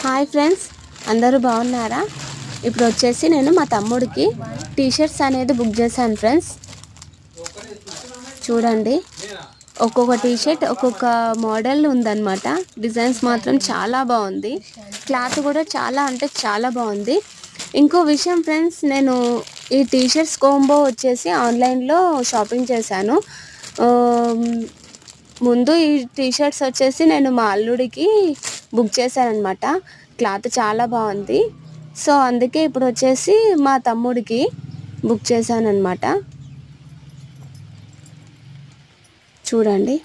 Hi friends, అందరూ బాగున్నారా? ఇప్పుడు వచ్చేసి నేను మా తమ్ముడికి టీషర్ట్స్ అనేది బుక్ చేశాను ఫ్రెండ్స్. చూడండి, ఒక్కొక్క టీషర్ట్ ఒక్కొక్క మోడల్ ఉందన్నమాట. డిజైన్స్ మాత్రం చాలా బాగుంది, క్లాత్ కూడా చాలా అంటే చాలా బాగుంది. ఇంకో విషయం ఫ్రెండ్స్, నేను ఈ టీషర్ట్స్ కాంబో వచ్చేసి ఆన్లైన్లో షాపింగ్ చేశాను. ముందు ఈ టీషర్ట్స్ వచ్చేసి నేను మా అల్లుడికి బుక్ చేశాను అనమాట. క్లాత్ చాలా బాగుంది, సో అందుకే ఇప్పుడు వచ్చేసి మా తమ్ముడికి బుక్ చేశాను అనమాట. చూడండి,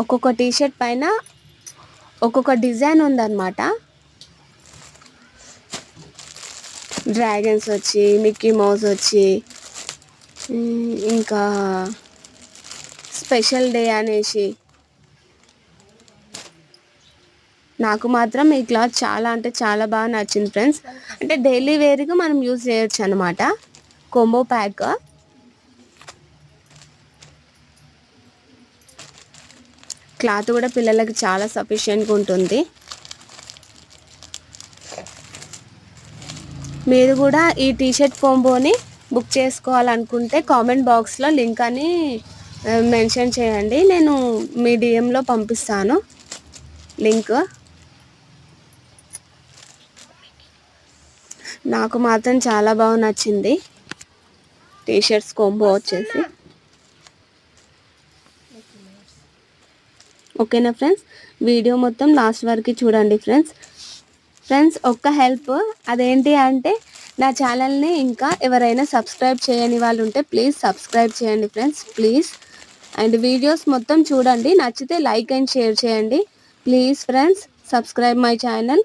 ఒక్కొక్క టీషర్ట్ పైన ఒక్కొక్క డిజైన్ ఉందన్నమాట. డ్రాగన్స్ వచ్చి, మిక్కీ మౌస్ వచ్చి, ఇంకా స్పెషల్ డే అనేసి. నాకు మాత్రం ఈ క్లాత్ చాలా అంటే చాలా బాగా నచ్చింది ఫ్రెండ్స్. అంటే డైలీ వేర్గా మనం యూజ్ చేయొచ్చు అనమాట. Combo pack. క్లాత్ కూడా పిల్లలకి చాలా సఫిషియెంట్గా ఉంటుంది. మీరు కూడా ఈ టీషర్ట్ కాంబోని బుక్ చేసుకోవాలనుకుంటే కామెంట్ బాక్స్లో లింక్ అని మెన్షన్ చేయండి, నేను మీ డిఎంలో పంపిస్తాను లింక్. నాకు మాత్రం చాలా బాగా నచ్చింది టీషర్ట్స్ కాంబో వచ్చేసి. ఓకేనా ఫ్రెండ్స్, వీడియో మొత్తం లాస్ట్ వరకు చూడండి ఫ్రెండ్స్. ఒక్క హెల్ప్, అదేంటి అంటే నా ఛానల్ని ఇంకా ఎవరైనా సబ్స్క్రైబ్ చేయని వాళ్ళు ఉంటే ప్లీజ్ సబ్స్క్రైబ్ చేయండి ఫ్రెండ్స్, ప్లీజ్. అండ్ వీడియోస్ మొత్తం చూడండి, నచ్చితే లైక్ అండ్ షేర్ చేయండి please friends. Subscribe my channel.